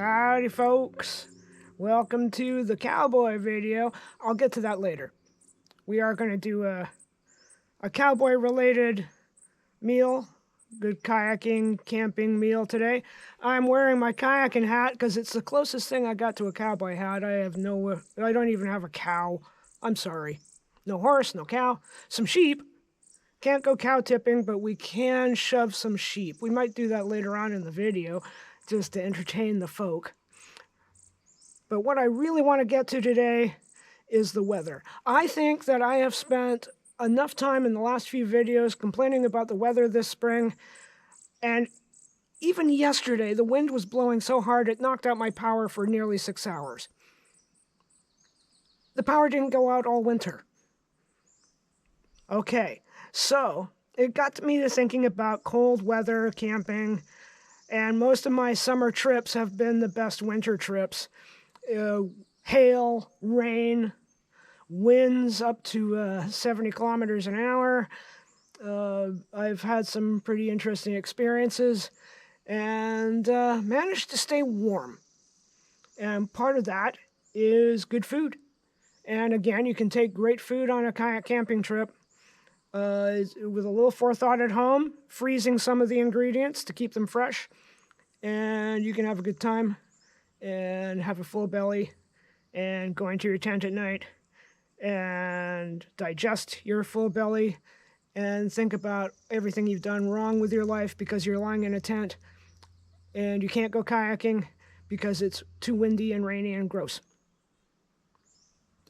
Howdy folks, welcome to the cowboy video. I'll get to that later. We are going to do a cowboy related meal, good kayaking, camping meal today. I'm wearing my kayaking hat because it's the closest thing I got to a cowboy hat. I don't even have a cow. I'm sorry. No horse, no cow. Some sheep. Can't go cow tipping, but we can shove some sheep. We might do that later on in the video just to entertain the folk. But what I really want to get to today is the weather. I think that I have spent enough time in the last few videos complaining about the weather this spring, and even yesterday the wind was blowing so hard it knocked out my power for nearly 6 hours. The power didn't go out all winter. Okay, so it got me to thinking about cold weather, camping, and most of my summer trips have been the best winter trips. Hail, rain, winds up to 70 kilometers an hour. I've had some pretty interesting experiences and managed to stay warm. And part of that is good food. And again, you can take great food on a kayak camping trip with a little forethought at home, freezing some of the ingredients to keep them fresh. And you can have a good time and have a full belly and go into your tent at night and digest your full belly and think about everything you've done wrong with your life because you're lying in a tent and you can't go kayaking because it's too windy and rainy and gross.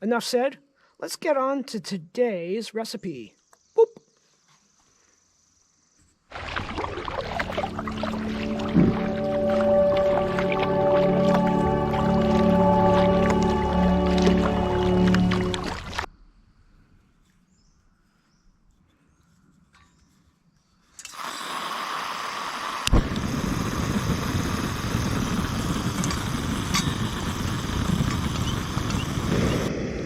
Enough said. Let's get on to today's recipe. Boop.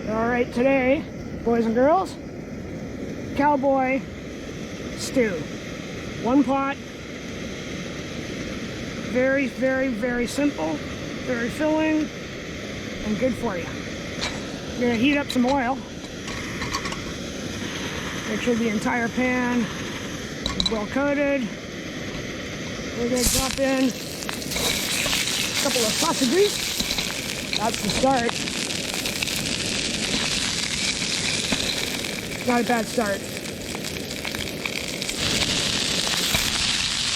Alright, today, boys and girls, Cowboy Stew. One pot. Very, very, very simple, very filling, and good for you. You're going to heat up some oil. Make sure the entire pan is well coated. We're going to drop in a couple of pots of grease. That's the start. Not a bad start.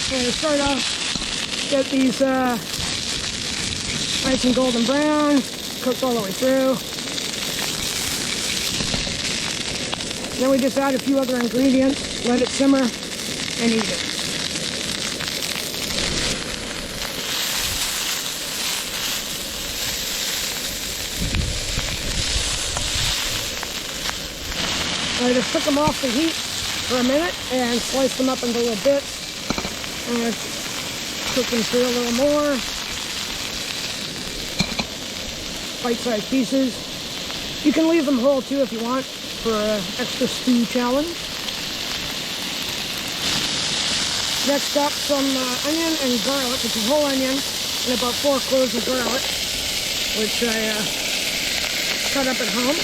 I'm going to start off, get these nice and golden brown, cooked all the way through. Then we just add a few other ingredients, let it simmer, and eat it. I just took them off the heat for a minute and sliced them up into little bits. I'm going to cook them through a little more. Bite-sized pieces. You can leave them whole too if you want for an extra stew challenge. Next up, some onion and garlic. It's a whole onion and about 4 cloves of garlic, which I cut up at home.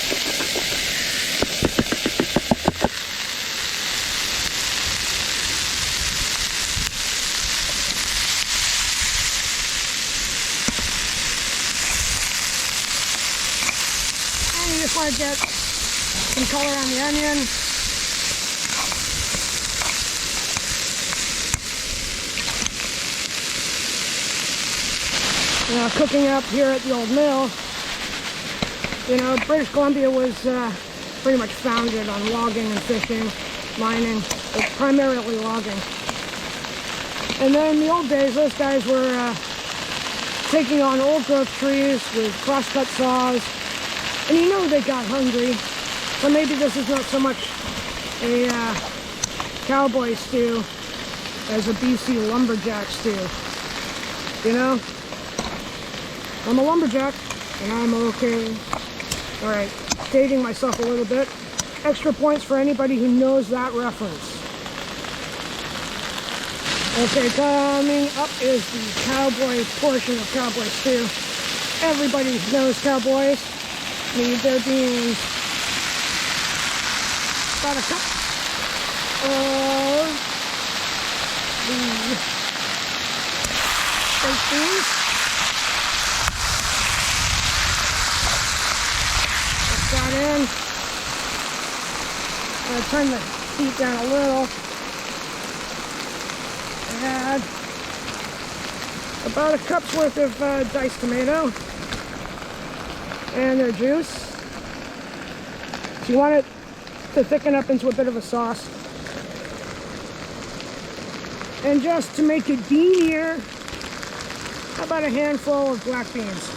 You just want to get some color on the onion. Cooking up here at the old mill, British Columbia was pretty much founded on logging and fishing, mining, but primarily logging. And then in the old days, those guys were taking on old growth trees with crosscut saws. And they got hungry, so maybe this is not so much a cowboy stew as a BC lumberjack stew. I'm a lumberjack, and I'm okay. Alright, dating myself a little bit. Extra points for anybody who knows that reference. Okay, coming up is the cowboy portion of Cowboy Stew. Everybody knows cowboys need their beans. About a cup of the baked beans. Put that in. I'm going to turn the heat down a little. Add about a cup's worth of diced tomato and their juice. So you want it to thicken up into a bit of a sauce. And just to make it beanier, how about a handful of black beans?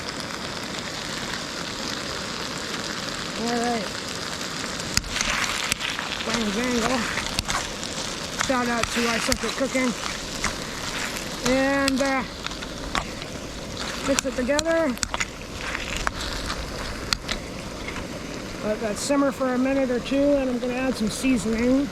Alright. Bang jangle. Shout out to I Suck at Cooking. And mix it together. Let that simmer for a minute or two, and I'm going to add some seasoning.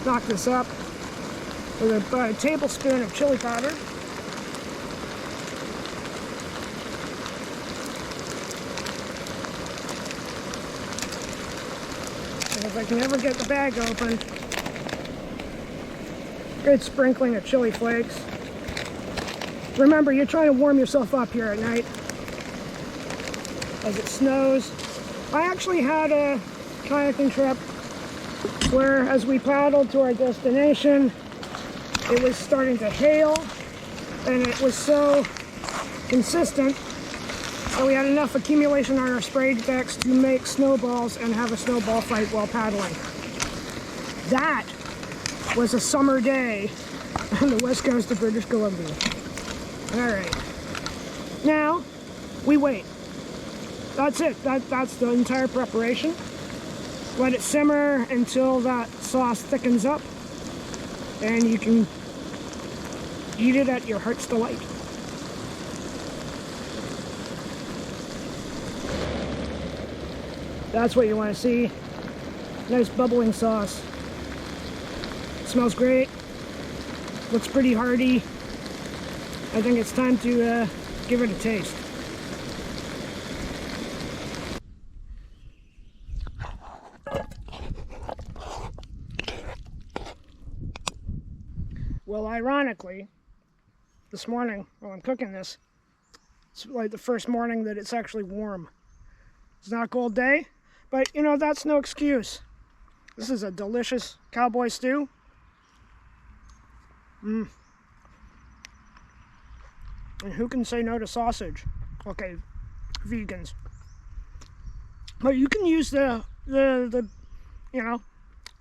Knock this up with a tablespoon of chili powder. And if I can ever get the bag open, good sprinkling of chili flakes. Remember, you're trying to warm yourself up here at night as it snows. I actually had a kayaking trip where, as we paddled to our destination, it was starting to hail, and it was so consistent that we had enough accumulation on our spray decks to make snowballs and have a snowball fight while paddling. That was a summer day on the west coast of British Columbia. Alright. Now, we wait. That's it. That's the entire preparation. Let it simmer until that sauce thickens up, and you can eat it at your heart's delight. That's what you want to see. Nice bubbling sauce. Smells great. Looks pretty hearty. I think it's time to give it a taste. Well, ironically, this morning while I'm cooking this, it's like the first morning that it's actually warm. It's not a cold day, but you know, that's no excuse. This is a delicious cowboy stew. And who can say no to sausage? Okay, vegans. But you can use the you know,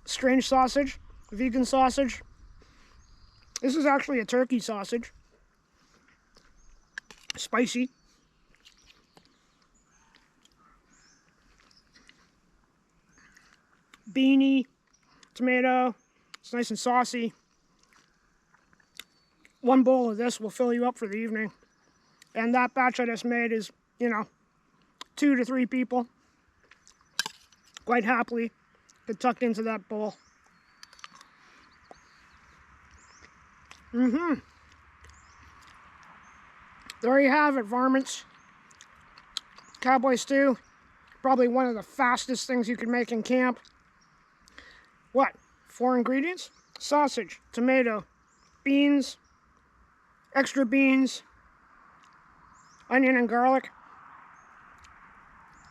strange sausage, vegan sausage. This is actually a turkey sausage. Spicy. Beany, tomato. It's nice and saucy. One bowl of this will fill you up for the evening. And that batch I just made is, you know, 2 to 3 people. Quite happily get tucked into that bowl. There you have it, varmints. Cowboy stew. Probably one of the fastest things you can make in camp. What? 4 ingredients? Sausage, tomato, beans, extra beans, onion and garlic,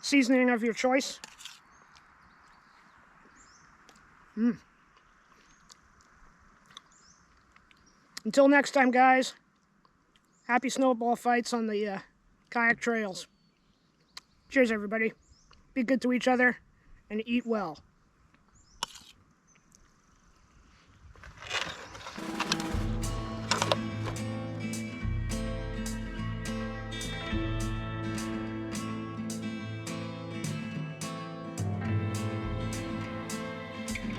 seasoning of your choice. Until next time, guys, happy snowball fights on the kayak trails. Cheers, everybody. Be good to each other and eat well.